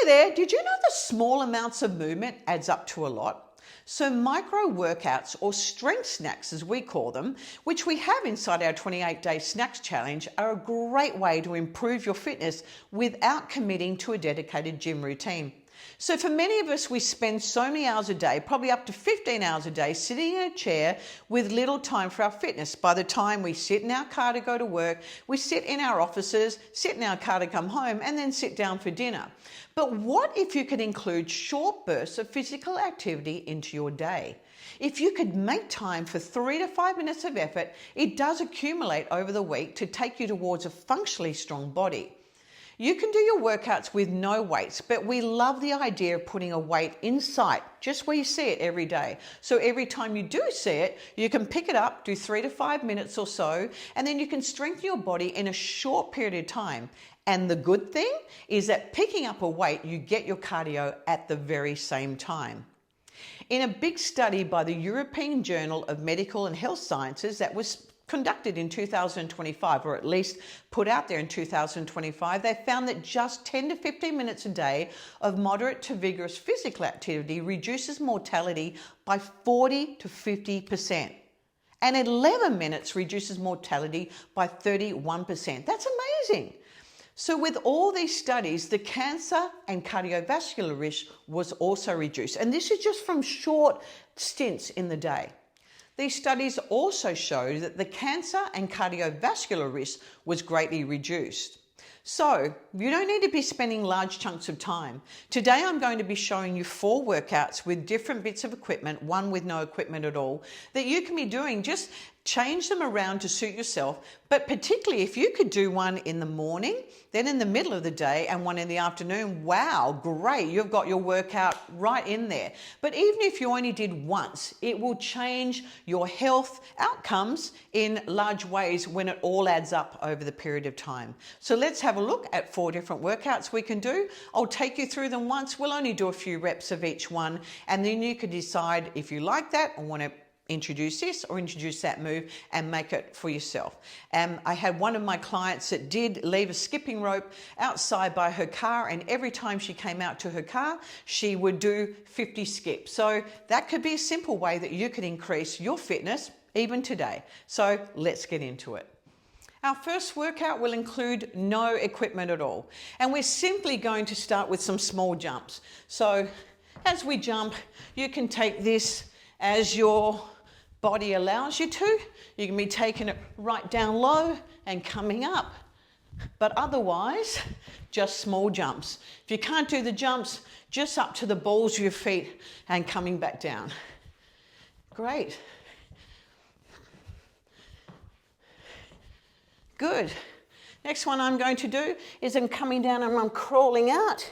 Hi there, did you know that small amounts of movement adds up to a lot? So micro workouts, or strength snacks as we call them, which we have inside our 28-day snacks challenge, are a great way to improve your fitness without committing to a dedicated gym routine. So for many of us, we spend so many hours a day, probably up to 15 hours a day, sitting in a chair with little time for our fitness. By the time we sit in our car to go to work, we sit in our offices, sit in our car to come home, and then sit down for dinner. But what if you could include short bursts of physical activity into your day? If you could make time for 3 to 5 minutes of effort, it does accumulate over the week to take you towards a functionally strong body. You can do your workouts with no weights, but we love the idea of putting a weight in sight, just where you see it every day. So every time you do see it, you can pick it up, do 3 to 5 minutes or so, and then you can strengthen your body in a short period of time. And the good thing is that picking up a weight, you get your cardio at the very same time. In a big study by the European Journal of Medical and Health Sciences that was conducted in 2025, or at least put out there in 2025, they found that just 10 to 15 minutes a day of moderate to vigorous physical activity reduces mortality by 40 to 50%. And 11 minutes reduces mortality by 31%. That's amazing. So with all these studies, the cancer and cardiovascular risk was also reduced. And this is just from short stints in the day. These studies also showed that the cancer and cardiovascular risk was greatly reduced. So you don't need to be spending large chunks of time. Today I'm going to be showing you 4 workouts with different bits of equipment, one with no equipment at all, that you can be doing. Just change them around to suit yourself, but particularly if you could do one in the morning, then in the middle of the day, and one in the afternoon, wow, great, you've got your workout right in there. But even if you only did once, it will change your health outcomes in large ways when it all adds up over the period of time. So let's have a look at 4 different workouts we can do. I'll take you through them once. We'll only do a few reps of each one, and then you can decide if you like that or want to introduce this or introduce that move and make it for yourself. I had one of my clients that did leave a skipping rope outside by her car, and every time she came out to her car, she would do 50 skips. So that could be a simple way that you could increase your fitness even today. So let's get into it. Our first workout will include no equipment at all. And we're simply going to start with some small jumps. So as we jump, you can take this as your body allows you to. You can be taking it right down low and coming up. But otherwise, just small jumps. If you can't do the jumps, just up to the balls of your feet and coming back down. Great. Good. Next one I'm going to do is I'm coming down and I'm crawling out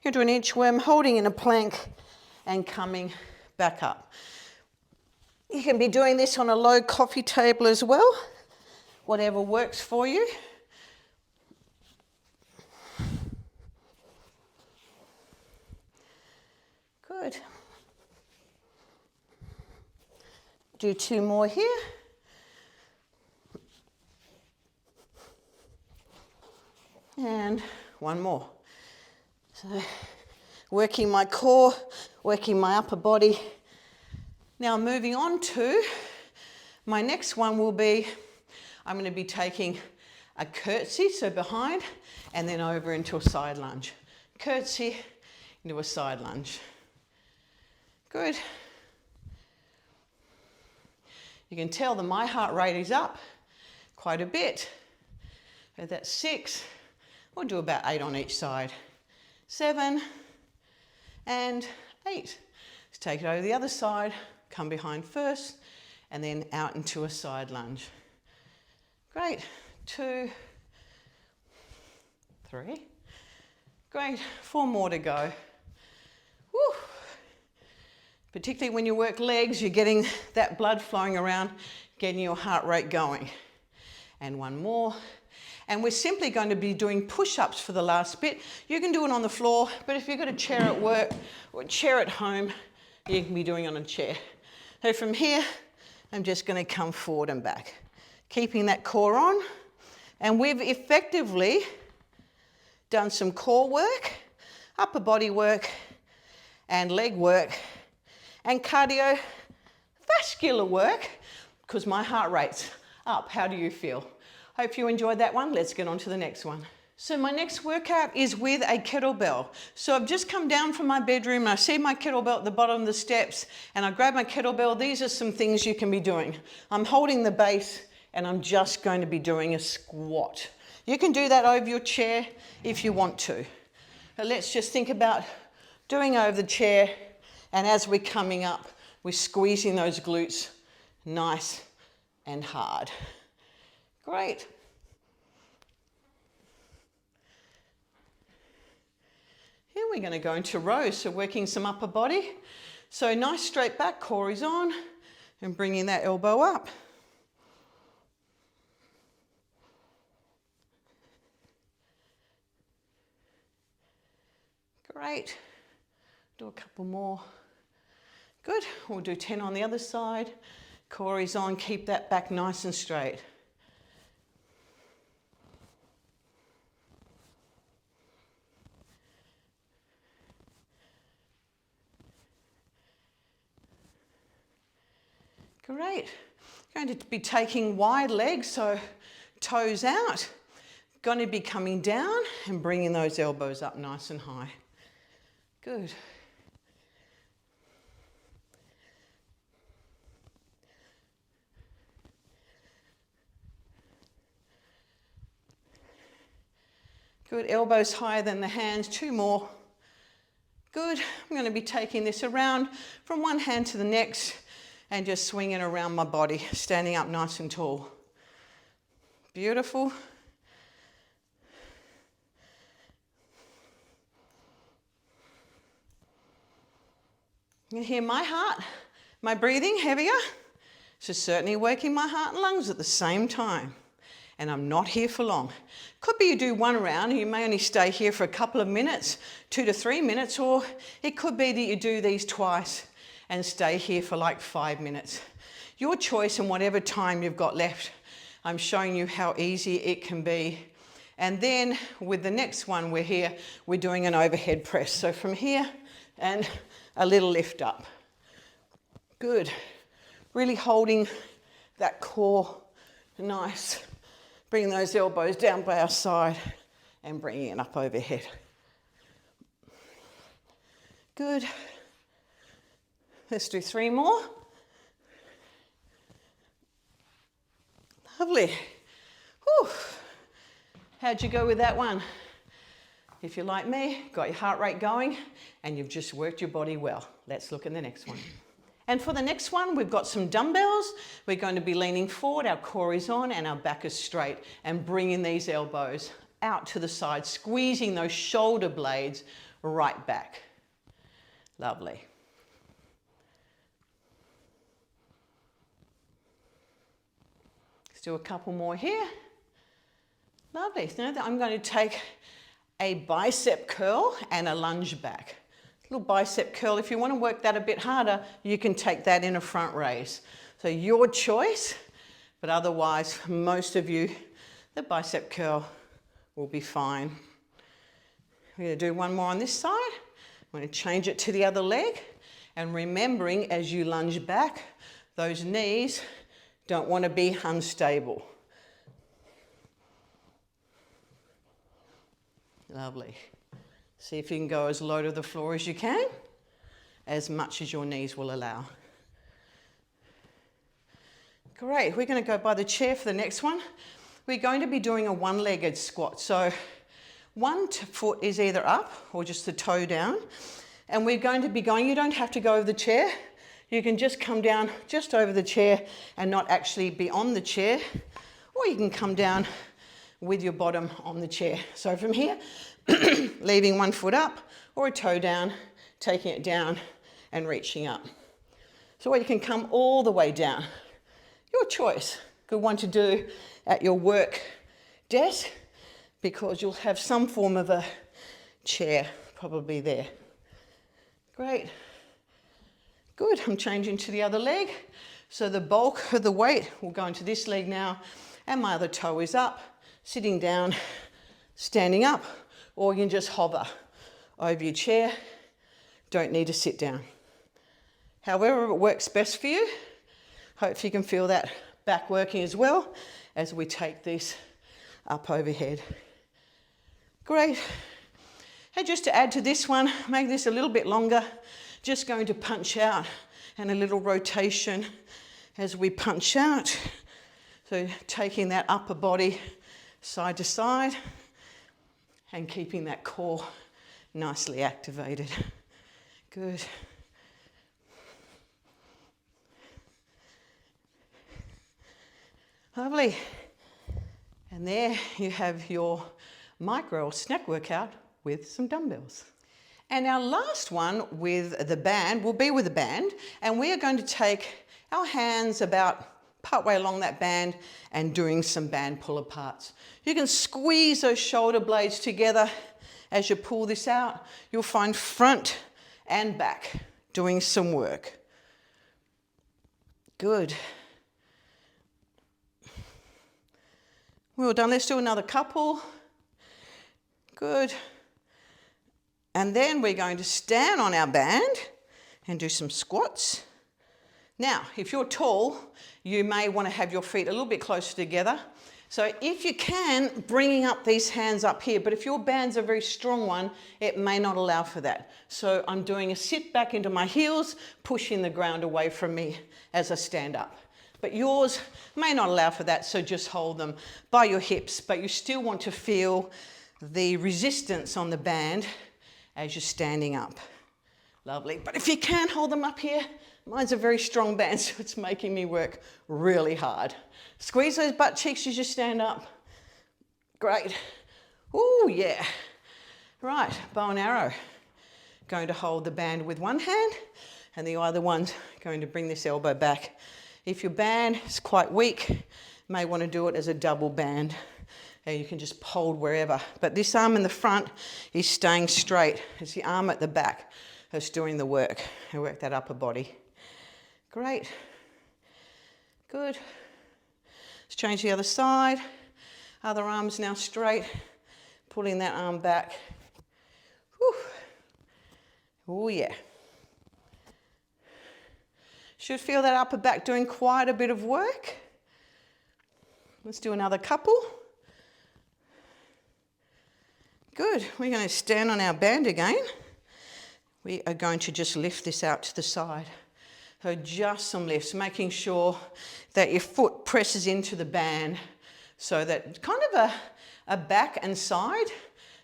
into an inchworm, holding in a plank and coming back up. You can be doing this on a low coffee table as well, whatever works for you. Good. Do 2 more here. And 1 more. So working my core, working my upper body. Now moving on to my next one will be, I'm going to be taking a curtsy, so behind, and then over into a side lunge. Curtsy into a side lunge. Good. You can tell that my heart rate is up quite a bit. So that's 6. We'll do about 8 on each side. 7 and 8. Let's take it over the other side. Come behind first and then out into a side lunge. Great. 2, 3. Great. 4 more to go. Woo. Particularly when you work legs, you're getting that blood flowing around, getting your heart rate going. And 1 more. And we're simply going to be doing push-ups for the last bit. You can do it on the floor, but if you've got a chair at work or a chair at home, you can be doing it on a chair. So from here, I'm just going to come forward and back, keeping that core on. And we've effectively done some core work upper body work and leg work and cardiovascular work because my heart rate's up. How do you feel? Hope you enjoyed that one. Let's get on to the next one. So my next workout is with a kettlebell. So I've just come down from my bedroom and I see my kettlebell at the bottom of the steps and I grab my kettlebell. These are some things you can be doing. I'm holding the base and I'm just going to be doing a squat. You can do that over your chair if you want to. But let's just think about doing over the chair, and as we're coming up, we're squeezing those glutes nice and hard. Great. Here we're going to go into rows, so working some upper body. So nice straight back, core is on, and bringing that elbow up. Great. Do a couple more. Good. We'll do 10 on the other side. Core is on. Keep that back nice and straight. Great. Going to be taking wide legs, so toes out. Going to be coming down and bringing those elbows up nice and high. Good. Good, elbows higher than the hands, 2 more. Good, I'm going to be taking this around from one hand to the next and just swinging around my body, standing up nice and tall. Beautiful. You can hear my heart, my breathing heavier. So certainly working my heart and lungs at the same time. And I'm not here for long. Could be you do 1 round and you may only stay here for a couple of minutes, 2 to 3 minutes, or it could be that you do these twice and stay here for like 5 minutes. Your choice and whatever time you've got left. I'm showing you how easy it can be. And then with the next one, we're doing an overhead press. So from here and a little lift up. Good. Really holding that core nice. Bring those elbows down by our side and bringing it up overhead. Good. Let's do 3 more. Lovely. Whew. How'd you go with that one? If you're like me, got your heart rate going and you've just worked your body well. Let's look at the next one. And for the next one, we've got some dumbbells. We're going to be leaning forward, our core is on and our back is straight, and bringing these elbows out to the side, squeezing those shoulder blades right back. Lovely. Let's do a couple more here. Lovely. Now that I'm going to take a bicep curl and a lunge back. Little bicep curl. If you want to work that a bit harder, you can take that in a front raise. So your choice, but otherwise, most of you, the bicep curl will be fine. We're going to do 1 more on this side. I'm going to change it to the other leg. And remembering as you lunge back, those knees don't want to be unstable. Lovely. See if you can go as low to the floor as you can, as much as your knees will allow. Great, we're going to go by the chair for the next one. We're going to be doing a 1-legged squat. So 1 foot is either up or just the toe down. And we're going to be going, you don't have to go over the chair. You can just come down just over the chair and not actually be on the chair. Or you can come down with your bottom on the chair. So from here, leaving 1 foot up or a toe down, taking it down and reaching up. So you can come all the way down. Your choice. Good one to do at your work desk because you'll have some form of a chair probably there. Great. Good. I'm changing to the other leg. So the bulk of the weight will go into this leg now and my other toe is up, sitting down, standing up. Or you can just hover over your chair. Don't need to sit down. However it works best for you. Hopefully you can feel that back working as well as we take this up overhead. Great. And just to add to this one, make this a little bit longer, just going to punch out and a little rotation as we punch out. So taking that upper body side to side and keeping that core nicely activated. Good. Lovely. And there you have your micro or snack workout with some dumbbells. And our last one with the band will be with the band, and we are going to take our hands about partway along that band and doing some band pull aparts. You can squeeze those shoulder blades together as you pull this out. You'll find front and back doing some work. Good. Well done. Let's do another couple. Good. And then we're going to stand on our band and do some squats. Now, if you're tall, you may want to have your feet a little bit closer together. So if you can, bringing up these hands up here, but if your band's a very strong one, it may not allow for that. So I'm doing a sit back into my heels, pushing the ground away from me as I stand up. But yours may not allow for that, so just hold them by your hips, but you still want to feel the resistance on the band as you're standing up. Lovely. But if you can, hold them up here. Mine's a very strong band, so it's making me work really hard. Squeeze those butt cheeks as you stand up. Great. Ooh, yeah. Right, bow and arrow. Going to hold the band with one hand, and the other one's going to bring this elbow back. If your band is quite weak, you may want to do it as a double band. And you can just hold wherever. But this arm in the front is staying straight. It's the arm at the back that's doing the work. I work that upper body. Great. Good. Let's change the other side. Other arm's now straight. Pulling that arm back. Whew. Oh yeah. Should feel that upper back doing quite a bit of work. Let's do another couple. Good. We're going to stand on our band again. We are going to just lift this out to the side. So just some lifts, making sure that your foot presses into the band so that kind of a back and side.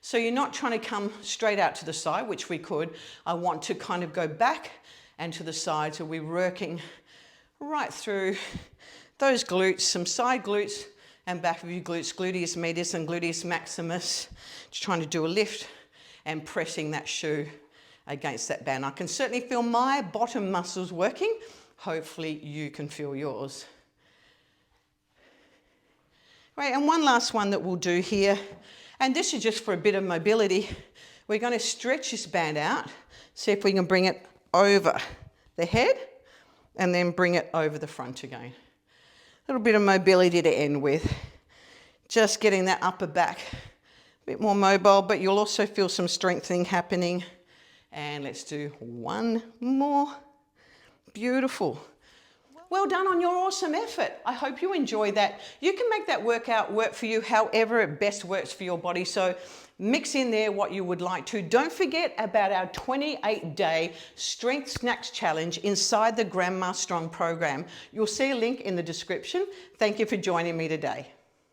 So you're not trying to come straight out to the side, which we could. I want to kind of go back and to the side. So we're working right through those glutes, some side glutes and back of your glutes, gluteus medius and gluteus maximus. Just trying to do a lift and pressing that shoe against that band. I can certainly feel my bottom muscles working. Hopefully you can feel yours. Right, and one last one that we'll do here, and this is just for a bit of mobility. We're going to stretch this band out, see if we can bring it over the head and then bring it over the front again. A little bit of mobility to end with. Just getting that upper back a bit more mobile, but you'll also feel some strengthening happening. And let's do one more. Beautiful. Well done on your awesome effort. I hope you enjoy that. You can make that workout work for you however it best works for your body. So mix in there what you would like to. Don't forget about our 28-day Strength Snacks Challenge inside the GrandmaSTRONG program. You'll see a link in the description. Thank you for joining me today.